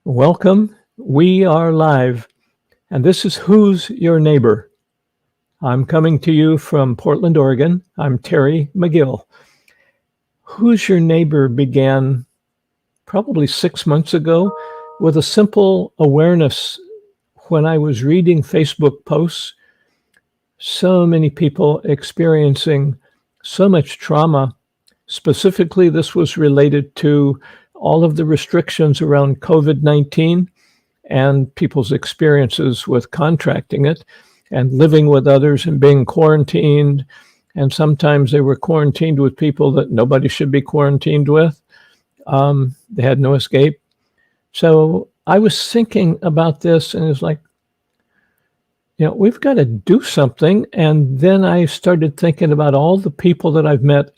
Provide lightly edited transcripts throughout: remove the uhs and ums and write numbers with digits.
Welcome. We are live, and this is Who's Your Neighbor? I'm coming to you from Portland, Oregon. I'm Terry McGill. Who's Your Neighbor began probably 6 months ago with a simple awareness when I was reading Facebook posts. So many people experiencing so much trauma. Specifically, this was related to all of the restrictions around COVID-19 and people's experiences with contracting it and living with others and being quarantined. And sometimes they were quarantined with people that nobody should be quarantined with. They had no escape. So I was thinking about this and it's like, we've got to do something. And then I started thinking about all the people that I've met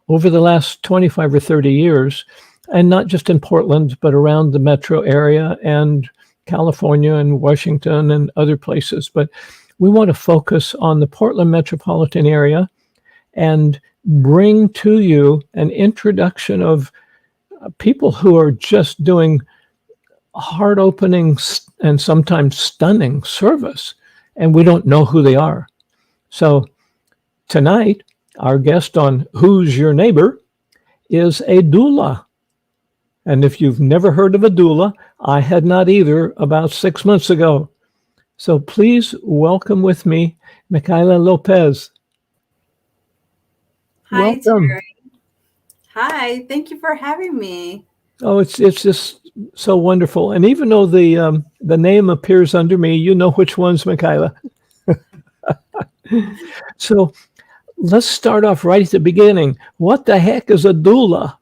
over the last 25 or 30 years, and not just in Portland, but around the metro area and California and Washington and other places. But we want to focus on the Portland metropolitan area and bring to you an introduction of people who are just doing heart-opening and sometimes stunning service, and we don't know who they are. So tonight, our guest on Who's Your Neighbor is a doula. And if you've never heard of a doula, I had not either about 6 months ago. So please welcome with me, Micaela Lopez. Hi, Welcome. Terry. Hi, thank you for having me. Oh, it's just so wonderful. And even though the name appears under me, you know which one's Micaela. So let's start off right at the beginning. What the heck is a doula?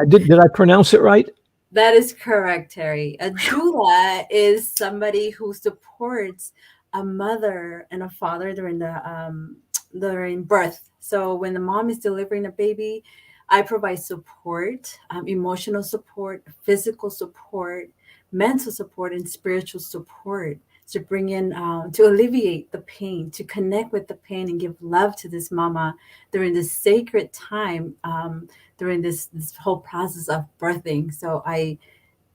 Did I pronounce it right? That is correct, Terry. A doula is somebody who supports a mother and a father during birth. So when the mom is delivering a baby, I provide support, emotional support, physical support, mental support, and spiritual support to bring in, to alleviate the pain, to connect with the pain and give love to this mama during this sacred time, during this whole process of birthing. So I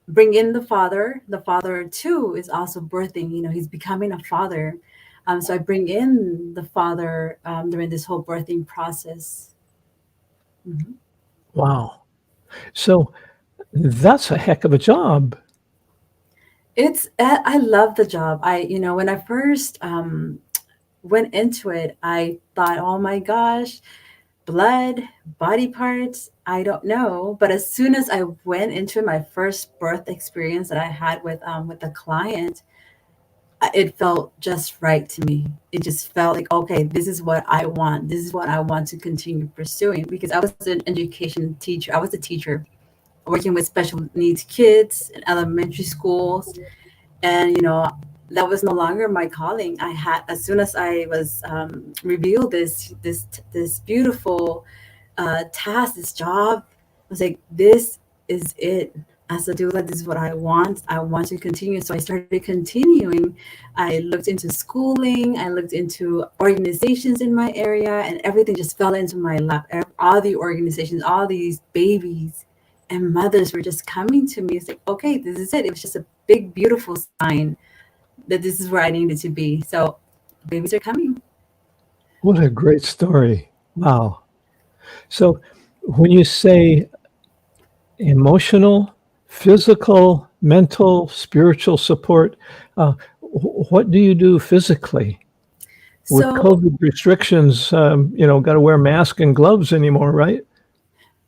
bring in the father. The father too is also birthing. He's becoming a father. So I bring in the father during this whole birthing process. Mhm. Wow. So that's a heck of a job. I love the job. When I first went into it, I thought, oh my gosh, blood, body parts, I don't know. But as soon as I went into my first birth experience that I had with the client, it felt just right to me. It just felt like, okay, this is what I want. This is what I want to continue pursuing, because I was an education teacher. I was a teacher working with special needs kids in elementary schools, and that was no longer my calling. I had, as soon as I was revealed this beautiful task, this job, I was like, this is it. As a doula, this is what I want to continue. So I started continuing. I looked into schooling, I looked into organizations in my area, and everything just fell into my lap. All the organizations, all these babies and mothers were just coming to me. It's like, okay, this is it. It was just a big, beautiful sign that this is where I needed to be. So babies are coming. What a great story. Wow. So when you say emotional, physical, mental, spiritual support, what do you do physically? With So COVID restrictions, got to wear masks and gloves anymore, right?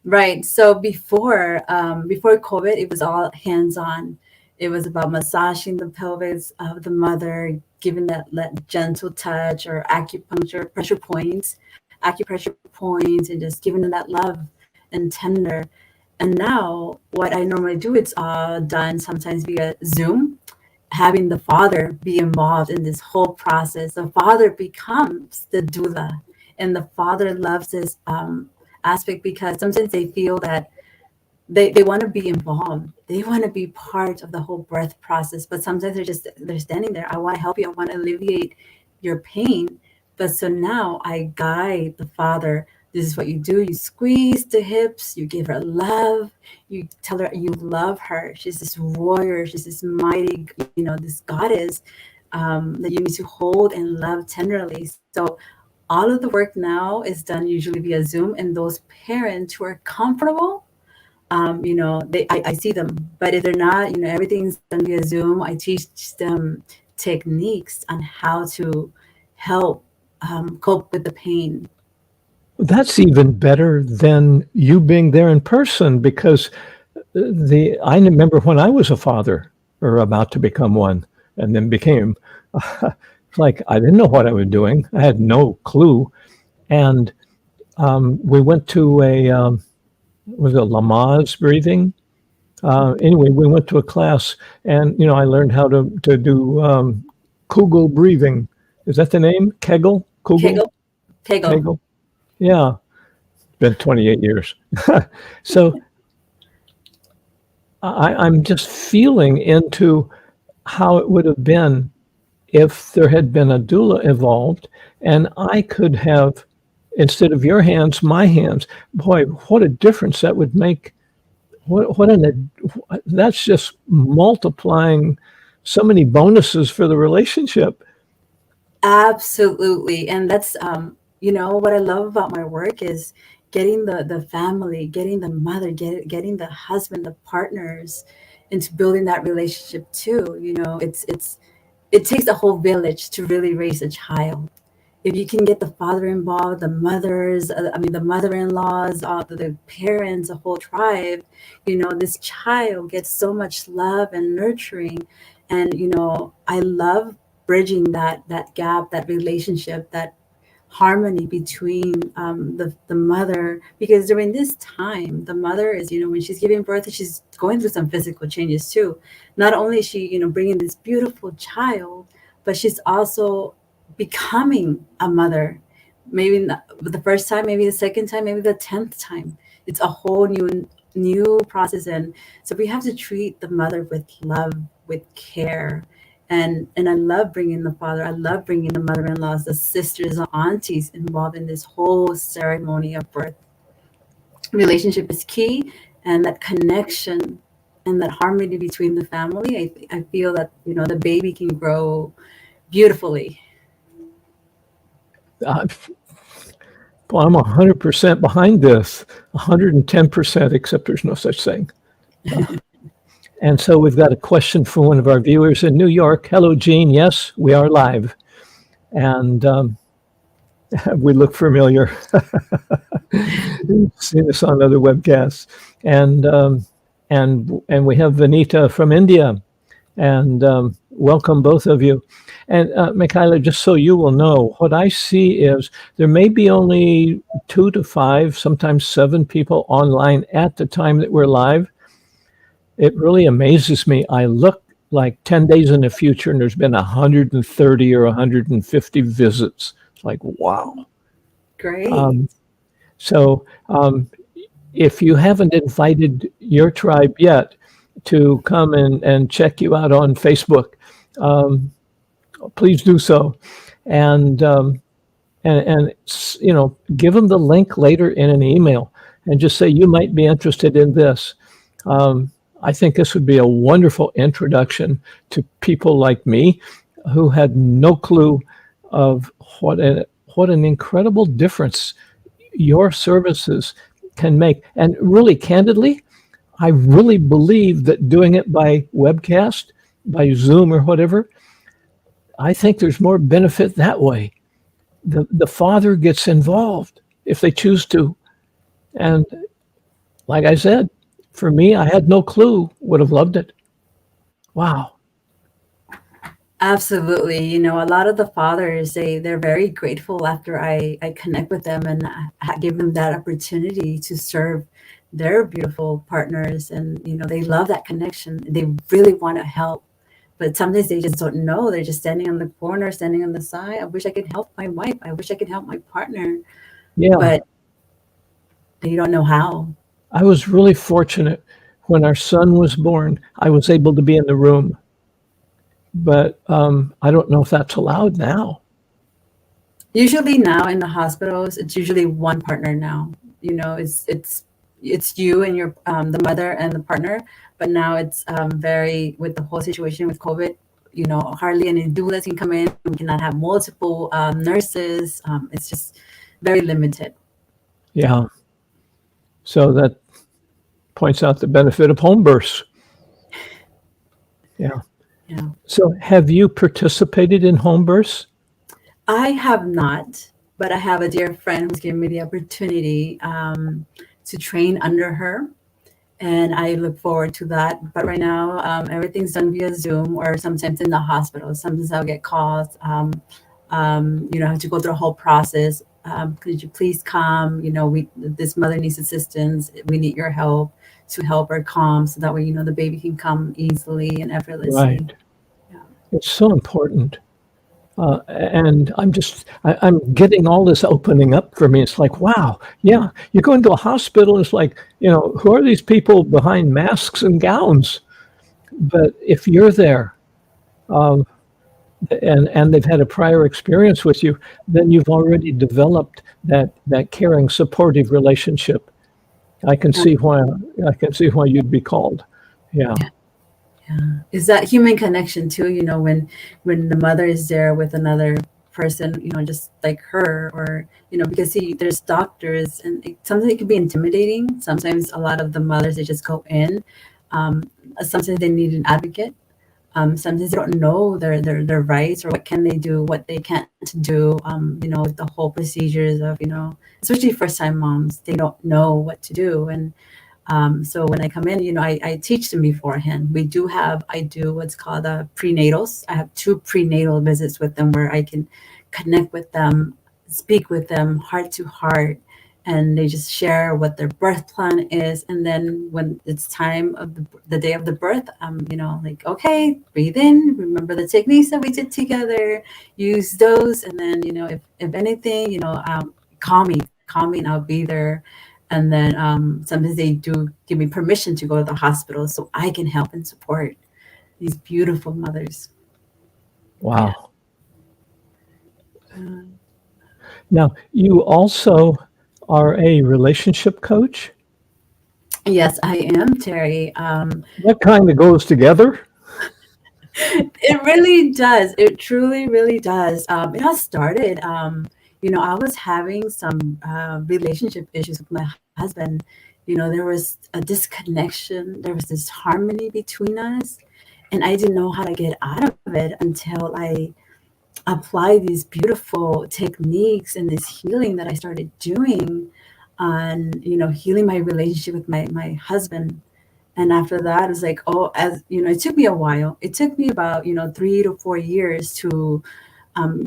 right. So before COVID, it was all hands on. It was about massaging the pelvis of the mother, giving that gentle touch or acupressure points, and just giving them that love and tender. And now what I normally do, it's done sometimes via Zoom, having the father be involved in this whole process. The father becomes the doula, and the father loves this aspect, because sometimes they feel that they want to be involved, they want to be part of the whole birth process, but sometimes they're standing there. I want to help you, I want to alleviate your pain. But so now I guide the father This is what you do. You squeeze the hips, you give her love, you tell her you love her. She's this warrior, she's this mighty, this goddess that you need to hold and love tenderly. So all of the work now is done usually via Zoom, and those parents who are comfortable, I see them. But if they're not, everything's done via Zoom. I teach them techniques on how to help cope with the pain. That's even better than you being there in person because I remember when I was a father or about to become one and then became, it's like I didn't know what I was doing. I had no clue. And we went to was it Lamaze breathing? Anyway, we went to a class and, I learned how to do Kugel breathing. Is that the name? Kegel? Kugel? Kegel, Kegel. Kegel? Yeah. Been 28 years. So I'm just feeling into how it would have been if there had been a doula involved and I could have, instead of your hands, my hands. Boy, what a difference that would make. That's just multiplying so many bonuses for the relationship. Absolutely. And that's, what I love about my work is getting the family, getting the mother, getting the husband, the partners into building that relationship too. It takes a whole village to really raise a child. If you can get the father involved, the mothers, the mother-in-laws, all the parents, the whole tribe, this child gets so much love and nurturing. And, I love bridging that gap, that relationship, that harmony between the mother, because during this time the mother is, when she's giving birth, she's going through some physical changes too. Not only is she, bringing this beautiful child, but she's also becoming a mother, maybe not the first time, maybe the second time, maybe the 10th time. It's a whole new process. And so we have to treat the mother with love, with care. And I love bringing the father, I love bringing the mother-in-laws, the sisters, the aunties involved in this whole ceremony of birth. Relationship is key, and that connection and that harmony between the family, I feel that, the baby can grow beautifully. Uh, well, I'm 100% behind this, 110%, except there's no such thing. And so we've got a question from one of our viewers in New York. Hello, Jean. Yes, we are live. And we look familiar. Seen us on other webcasts. And we have Vanita from India. And welcome, both of you. And Micaela, just so you will know, what I see is there may be only 2 to 5, sometimes 7 people online at the time that we're live. It really amazes me. I look like 10 days in the future and there's been 130 or 150 visits. It's like, wow. Great. So if you haven't invited your tribe yet to come and check you out on Facebook, please do so. And give them the link later in an email and just say you might be interested in this. I think this would be a wonderful introduction to people like me who had no clue of what an incredible difference your services can make. And really, candidly, I really believe that doing it by webcast, by Zoom or whatever, I think there's more benefit that way. The father gets involved if they choose to. And like I said, for me, I had no clue, would have loved it. Wow. Absolutely. A lot of the fathers, they're very grateful after I connect with them and I give them that opportunity to serve their beautiful partners. And, they love that connection. They really want to help. But sometimes they just don't know. They're just standing on the corner, standing on the side. I wish I could help my wife. I wish I could help my partner. Yeah. But you don't know how. I was really fortunate when our son was born. I was able to be in the room. But I don't know if that's allowed now. Usually now in the hospitals, it's usually one partner now. It's you and your the mother and the partner. But now it's very with the whole situation with COVID. Hardly any doulas can come in. We cannot have multiple nurses. It's just very limited. Yeah. So that points out the benefit of home births. Yeah. Yeah. So have you participated in home births? I have not, but I have a dear friend who's given me the opportunity to train under her, and I look forward to that. But right now, everything's done via Zoom or sometimes in the hospital. Sometimes I'll get calls. I have to go through the whole process. Could you please come? This mother needs assistance. We need your help to help her calm, so that way the baby can come easily and effortlessly. Right. Yeah. It's so important. And I'm getting all this opening up for me. It's like, wow, yeah, you go into a hospital, it's like, who are these people behind masks and gowns? But if you're there, um, and they've had a prior experience with you, then you've already developed that caring, supportive relationship. I can see why you'd be called. Yeah, Yeah. Is that human connection too, when the mother is there with another person, just like her, or because see, there's doctors, and sometimes it can be intimidating. Sometimes a lot of the mothers, they just go in. Um, Sometimes they need an advocate. Sometimes they don't know their rights, or what can they do, what they can't do. With the whole procedures of, especially first time moms, they don't know what to do. And so when I come in, I teach them beforehand. I do what's called prenatals. I have two prenatal visits with them where I can connect with them, speak with them heart to heart, and they just share what their birth plan is. And then when it's time of the day of the birth, like, okay, breathe in, remember the techniques that we did together, use those. And then, if anything, call me and I'll be there. And then sometimes they do give me permission to go to the hospital so I can help and support these beautiful mothers. Yeah. wow. Now, you also are a relationship coach. Yes, I am, Terry. That kind of goes together. It really does. It truly, really does. It all started, I was having some relationship issues with my husband. There was a disconnection, there was this harmony between us, and I didn't know how to get out of it until I apply these beautiful techniques and this healing that I started doing on, healing my relationship with my husband. And after that, it's like, oh, as it took me a while. It took me about 3 to 4 years to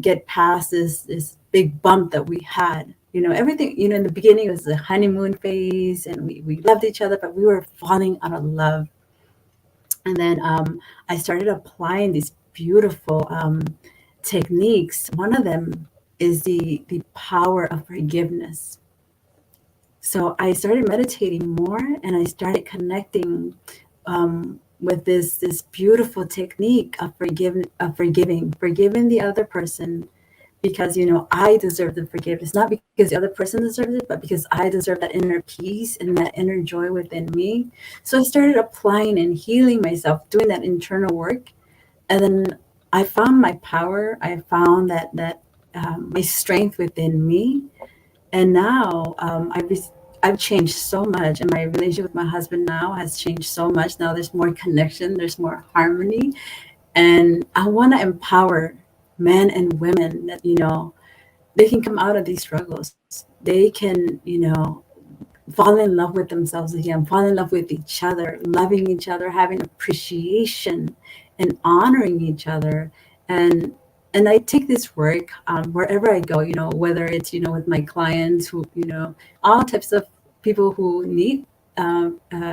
get past this big bump that we had. Everything. In the beginning, it was the honeymoon phase, and we loved each other, but we were falling out of love. And then I started applying these beautiful techniques. One of them is the power of forgiveness. So I started meditating more, and I started connecting with this beautiful technique of forgiving the other person, because I deserve the forgiveness, not because the other person deserves it, but because I deserve that inner peace and that inner joy within me. So I started applying and healing myself, doing that internal work, and then I found my power. I found that my strength within me. And now I've changed so much, and my relationship with my husband now has changed so much. Now there's more connection, there's more harmony, and I want to empower men and women that they can come out of these struggles. They can fall in love with themselves again, fall in love with each other, loving each other, having appreciation, and honoring each other. And I take this work wherever I go, whether it's with my clients, who all types of people who need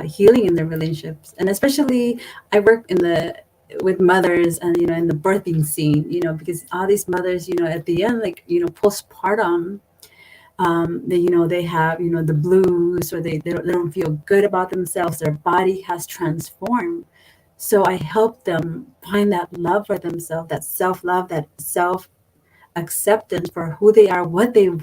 healing in their relationships. And especially I work in the with mothers, and in the birthing scene, because all these mothers, at the end, like postpartum, they have the blues, or they don't feel good about themselves, their body has transformed. So I help them find that love for themselves, that self-love, that self acceptance for who they are, what they've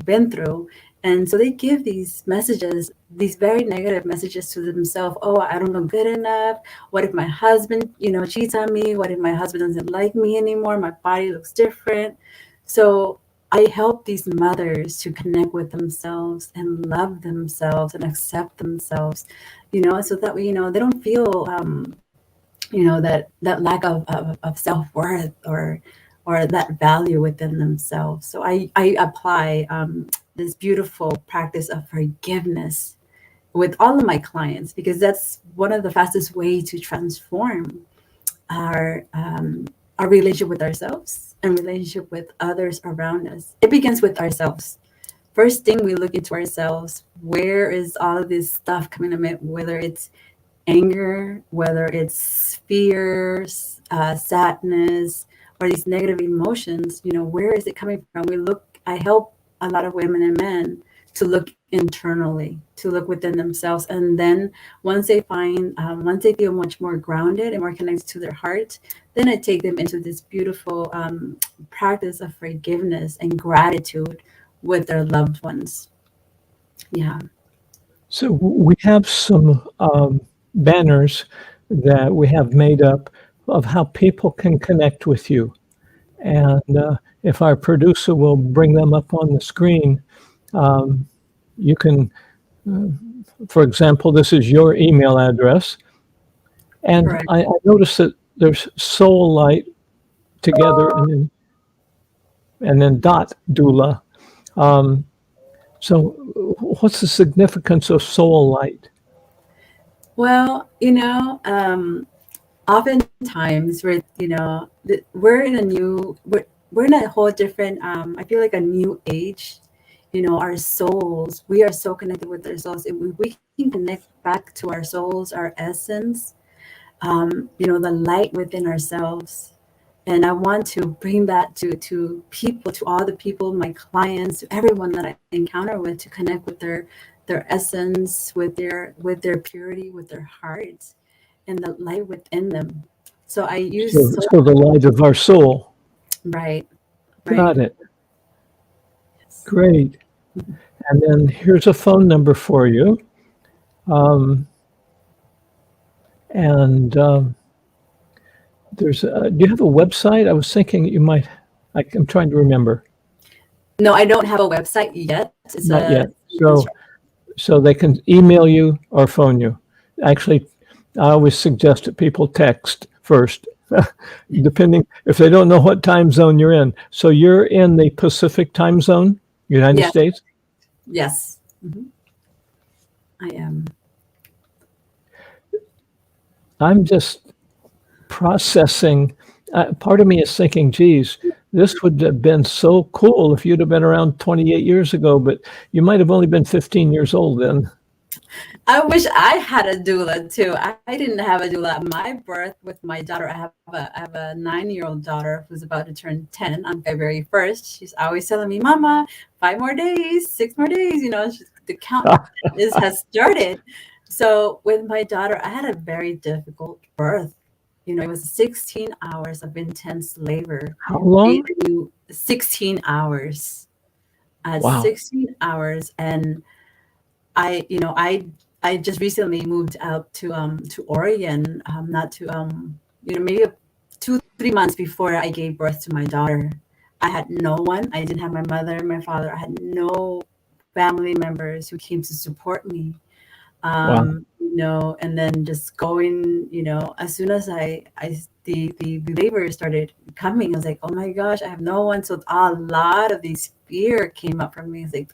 been through. And so they give these messages, these very negative messages to themselves. Oh, I don't look good enough. What if my husband, cheats on me? What if my husband doesn't like me anymore? My body looks different. So I help these mothers to connect with themselves and love themselves and accept themselves, so that way, they don't feel, that lack of self-worth or that value within themselves. So I apply this beautiful practice of forgiveness with all of my clients, because that's one of the fastest way to transform our our relationship with ourselves and relationship with others around us. It begins with ourselves. First thing, we look into ourselves. Where is all of this stuff coming from? It, whether it's anger, whether it's fears, sadness, or these negative emotions, where is it coming from? I help a lot of women and men to look internally, to look within themselves. And then once they feel much more grounded and more connected to their heart, then I take them into this beautiful practice of forgiveness and gratitude with their loved ones. Yeah. So we have some banners that we have made up of how people can connect with you. And if our producer will bring them up on the screen, you can, for example, this is your email address. And Correct. I noticed that there's Soul Light together and then dot doula. Um, so what's the significance of Soul Light? Well, oftentimes we're in a we're in a whole different, I feel like a new age. Our souls, we are so connected with our souls. If we can connect back to our souls, our essence, the light within ourselves. And I want to bring that to people, to all the people, my clients, to everyone that I encounter with, to connect with their essence, with their purity, with their hearts, and the light within them. So I use So, so so the light of our soul. right, right. Got it. Yes. Great. And then here's a phone number for you. Um, and do you have a website? I was thinking you might, I'm trying to remember. No, I don't have a website yet. It's Not a yet. So they can email you or phone you. Actually, I always suggest that people text first, depending if they don't know what time zone you're in. So you're in the Pacific time zone, United yes, States? yes. I am. I'm just processing. Part of me is thinking, geez, this would have been so cool if you'd have been around 28 years ago, but you might have only been 15 years old then. I wish I had a doula too. I didn't have a doula at my birth with my daughter. I have a 9-year-old daughter who's about to turn 10 on February 1st. She's always telling me, "Mama, 5 more days, 6 more days." The count has started. So with my daughter, I had a very difficult birth. It was 16 hours of intense labor. How long? 16 hours. At Wow. 16 hours, and I just recently moved out to Oregon, not to maybe 2-3 months before I gave birth to my daughter. I had no one. I didn't have my mother, my father. I had no family members who came to support me. Wow. And then just going, as soon as the labor started coming, I was like, oh my gosh, I have no one. So a lot of these fear came up for me. It's like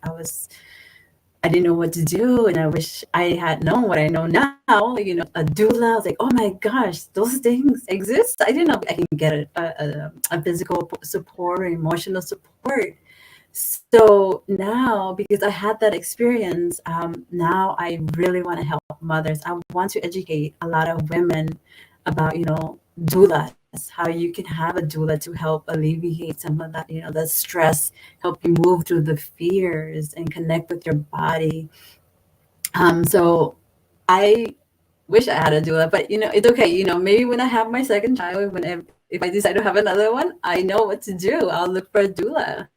I didn't know what to do, and I wish I had known what I know now. A doula. I was like, oh my gosh, those things exist. I didn't know I can get a physical support or emotional support. So now, because I had that experience, now I really want to help mothers. I want to educate a lot of women about, doulas, how you can have a doula to help alleviate some of that, the stress, help you move through the fears and connect with your body. So I wish I had a doula, but it's okay. Maybe when I have my second child, when if I decide to have another one, I know what to do. I'll look for a doula.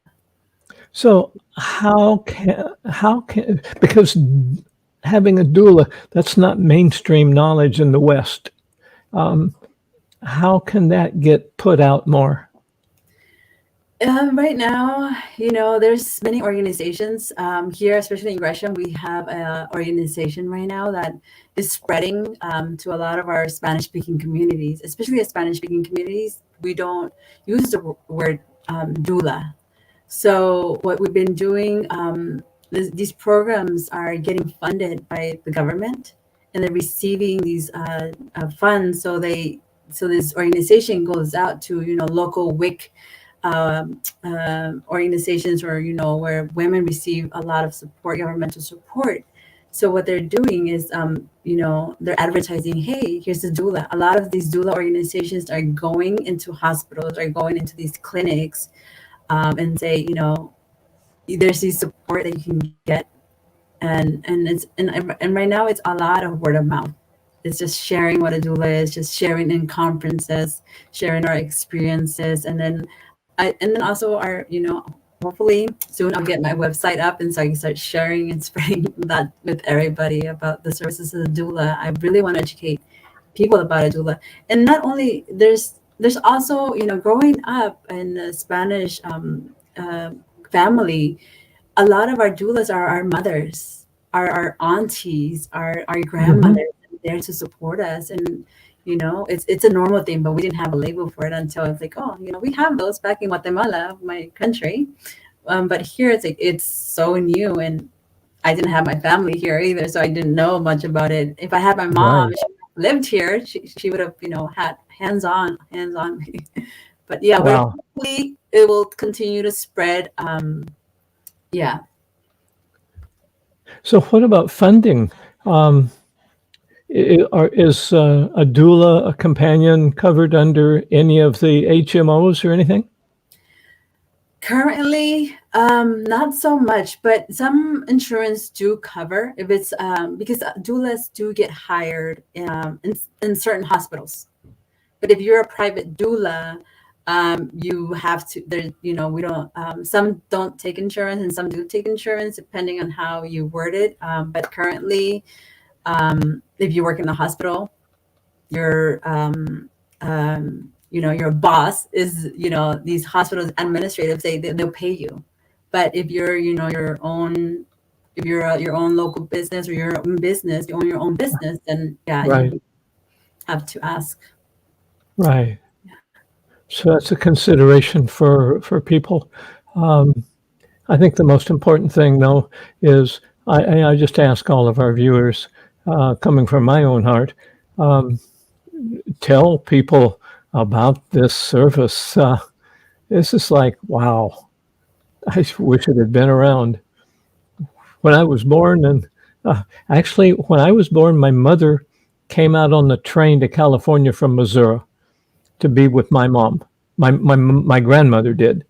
So how can because having a doula, that's not mainstream knowledge in the West. How can that get put out more? Right now, there's many organizations here, especially in Gresham. We have an organization right now that is spreading to a lot of our Spanish-speaking communities, especially the Spanish-speaking communities. We don't use the word doula. So what we've been doing, these programs are getting funded by the government, and they're receiving these funds. So this organization goes out to local WIC organizations, or where women receive a lot of support, governmental support. So what they're doing is, they're advertising, hey, here's the doula. A lot of these doula organizations are going into hospitals, are going into these clinics, and say, there's this support that you can get, and right now it's a lot of word of mouth. It's just sharing what a doula is, just sharing in conferences, sharing our experiences, and then also our, hopefully soon I'll get my website up, and so I can start sharing and spreading that with everybody about the services of the doula. I really want to educate people about a doula, and not only there's also, growing up in a Spanish family, a lot of our doulas are our mothers, our aunties, our Hmm. grandmothers there to support us. And it's a normal thing, but we didn't have a label for it until it's like, oh, we have those back in Guatemala, my country. But here it's like it's so new, and I didn't have my family here either, so I didn't know much about it. If I had my mom, Right. if she lived here, she would have, had hands on me. But yeah, we're Wow. hopefully it will continue to spread. Yeah. So what about funding? Um, is a doula, a companion, covered under any of the HMOs or anything? Currently, not so much, but some insurance do cover if it's because doulas do get hired in certain hospitals. But if you're a private doula, you have to. There, we don't. Some don't take insurance, and some do take insurance, depending on how you word it. But currently, if you work in the hospital, your your boss is, these hospitals administrative, they'll pay you. But if you're, your own, if you're your own local business, or your own business, you own your own business, then yeah, Right. you have to ask. Right. So that's a consideration for people. I think the most important thing, though, is I just ask all of our viewers, coming from my own heart, tell people about this service. This is like, wow, I wish it had been around when I was born. And actually, when I was born, my mother came out on the train to California from Missouri to be with my mom. My grandmother did,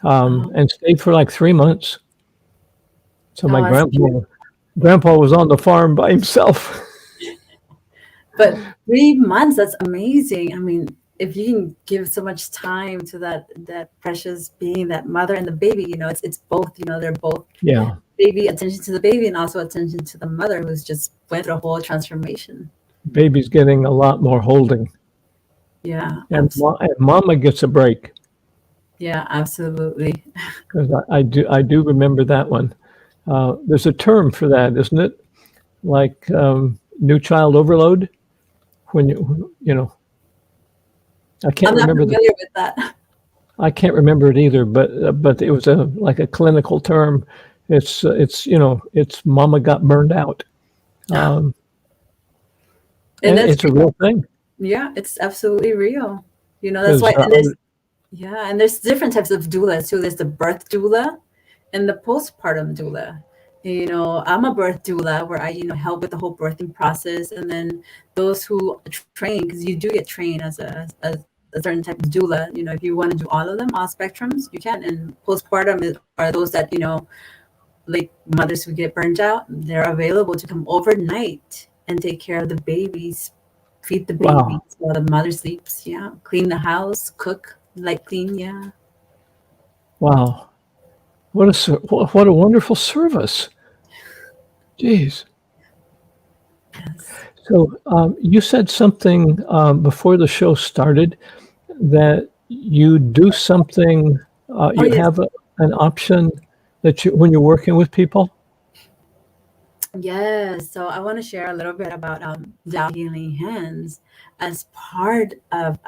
Oh, and stayed for like 3 months. So my oh, that's grandpa was on the farm by himself. but 3 months, that's amazing. I mean, if you can give so much time to that precious being, that mother and the baby, it's both, they're both Yeah, baby, attention to the baby, and also attention to the mother who's just went through a whole transformation. baby's getting a lot more holding, Yeah, and, and mama gets a break yeah, absolutely. because I do remember that one. There's a term for that, isn't it? Like new child overload. When I can't I'm not remember the familiar with that. I can't remember it either, but it was a like a clinical term. It's mama got burned out, um, And and that's it's a real thing yeah, it's absolutely real. That's because why, and there's different types of doulas too. There's the birth doula and the postpartum doula. I'm a birth doula where I, help with the whole birthing process, and then those who train, because you do get trained as a certain type of doula. If you want to do all of them, all spectrums, you can. And postpartum are those that, like mothers who get burnt out. They're available to come overnight and take care of the babies feed the babies Wow. while the mother sleeps. Yeah, clean the house, cook, light clean. Yeah. Wow. What a wonderful service. Jeez. Yes. So you said something before the show started that you do something. Oh You yes. have an option that you when you're working with people. Yes. So I want to share a little bit about Tao healing hands as part of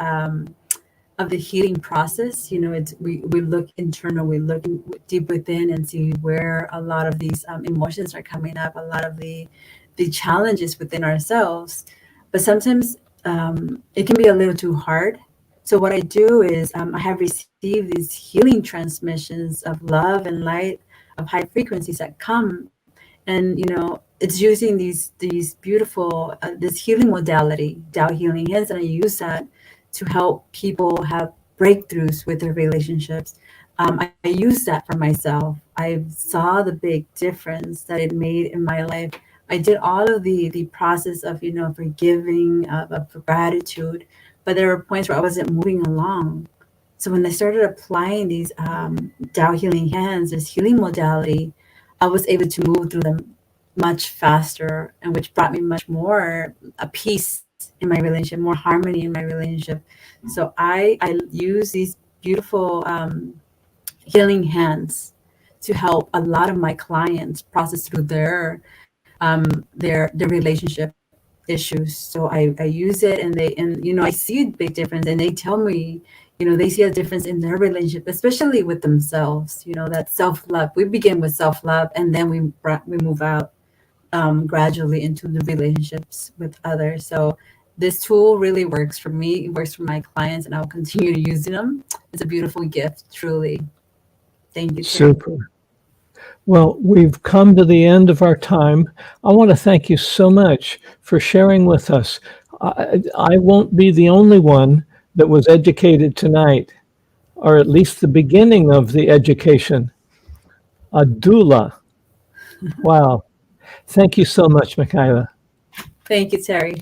the healing process. You know, we look internal, we look deep within and see where a lot of these emotions are coming up, a lot of the challenges within ourselves. But sometimes it can be a little too hard. So what I do is I have received these healing transmissions of love and light, of high frequencies that come, and it's using these beautiful this healing modality, Tao healing hands, and I use that to help people have breakthroughs with their relationships. I use that for myself. I saw the big difference that it made in my life. I did all of the process of forgiving, of gratitude, but there were points where I wasn't moving along. So when I started applying these Tao healing hands, this healing modality, I was able to move through them much faster, and which brought me much more a peace in my relationship, more harmony in my relationship. So I use these beautiful healing hands to help a lot of my clients process through their relationship issues. So I use it, and I see a big difference, and they tell me, they see a difference in their relationship, especially with themselves. That self-love. We begin with self-love, and then we move out gradually into the relationships with others. So this tool really works for me. It works for my clients, and I'll continue to use them. It's a beautiful gift, truly. Thank you, Terry. Super. Well, we've come to the end of our time. I want to thank you so much for sharing with us. I won't be the only one that was educated tonight, or at least the beginning of the education. A doula. Wow. Thank you so much, Micaela. Thank you, Terry.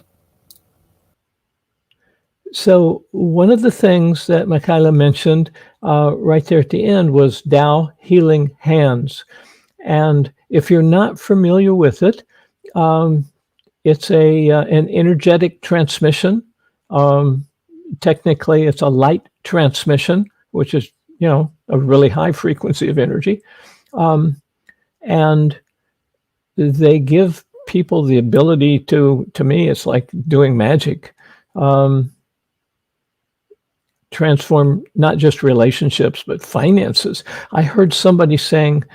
So, one of the things that Micaela mentioned right there at the end was Tao healing hands. And if you're not familiar with it, um, it's an energetic transmission. Um, Technically, it's a light transmission, which is a really high frequency of energy, um, and they give people the ability to. To me, it's like doing magic. Um, Transform not just relationships but finances. I heard somebody saying,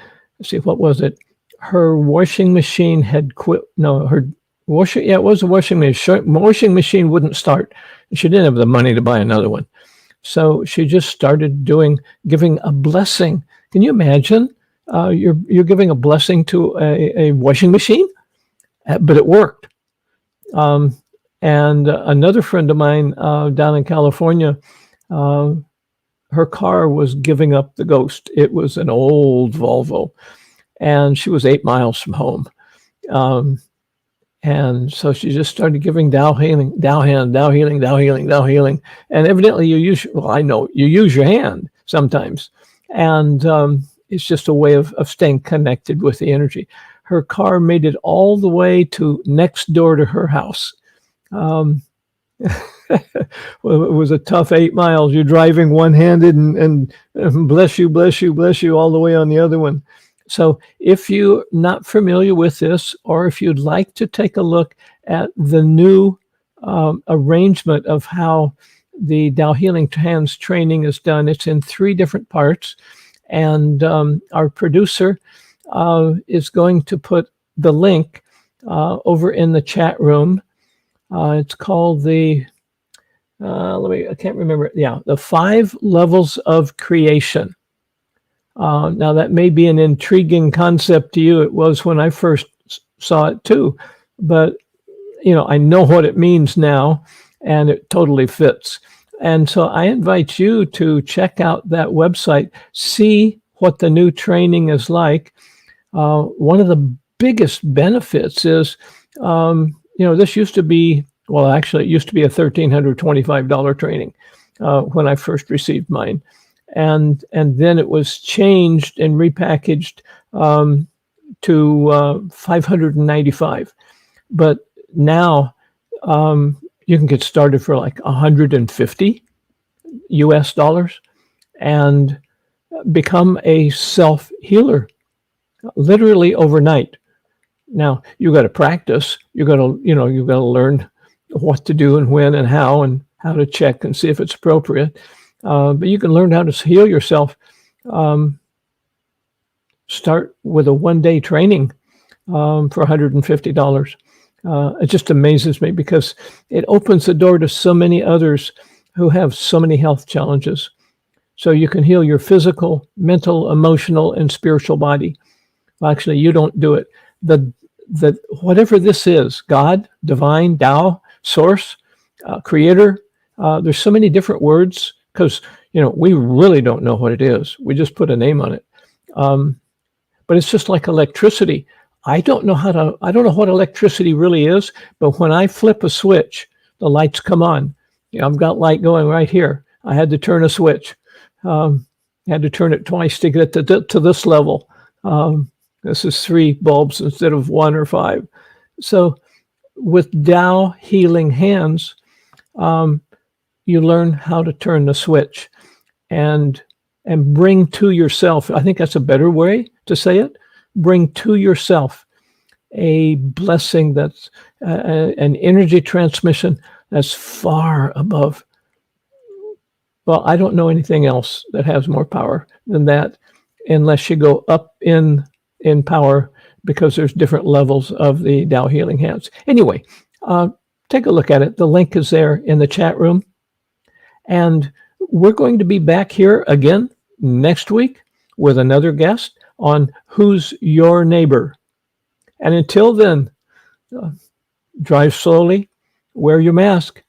let's see, what was it? Her washing machine had quit. No, her washing. Yeah, it was a washing machine. Washing machine wouldn't start. She didn't have the money to buy another one, so she just started giving a blessing. Can you imagine? You're giving a blessing to a washing machine, but it worked. Um, and another friend of mine down in California, uh, her car was giving up the ghost. It was an old Volvo, and she was 8 miles from home. Um, and so she just started giving Tao healing, Tao hand, Tao healing, Tao healing, Tao healing. And evidently, I know you use your hand sometimes. And it's just a way of staying connected with the energy. Her car made it all the way to next door to her house. Um, well, it was a tough 8 miles. You're driving one-handed and bless you, bless you, bless you all the way on the other one. So if you're not familiar with this, or if you'd like to take a look at the new arrangement of how the Tao Healing Hands training is done, it's in 3 different parts. And our producer is going to put the link over in the chat room. It's called I can't remember. Yeah, the 5 levels of creation. Now that may be an intriguing concept to you. It was when I first saw it too, but I know what it means now, and it totally fits. And so I invite you to check out that website, see what the new training is like. One of the biggest benefits is, this used to be Well, actually, it used to be a $1,325 training when I first received mine, and then it was changed and repackaged to $595. But now you can get started for like $150 US and become a self healer literally overnight. Now you got to practice. You got to, you got to learn what to do and when and how to check and see if it's appropriate. But you can learn how to heal yourself. Start with a 1-day training for $150. It just amazes me because it opens the door to so many others who have so many health challenges. So you can heal your physical, mental, emotional, and spiritual body. Well, actually, you don't do it. The whatever this is, God, divine, Tao, source, creator, there's so many different words because, we really don't know what it is. We just put a name on it. But it's just like electricity. I don't know what electricity really is, but when I flip a switch, the lights come on. I've got light going right here. I had to turn a switch. Had to turn it twice to get to this level. This is 3 bulbs instead of 1 or 5. So with Tao healing hands, you learn how to turn the switch and bring to yourself. I think that's a better way to say it. Bring to yourself a blessing that's an energy transmission that's far above. Well, I don't know anything else that has more power than that, unless you go up in power, because there's different levels of the Tao healing hands. Anyway, take a look at it. The link is there in the chat room. And we're going to be back here again next week with another guest on Who's Your Neighbor. And until then, drive slowly, wear your mask,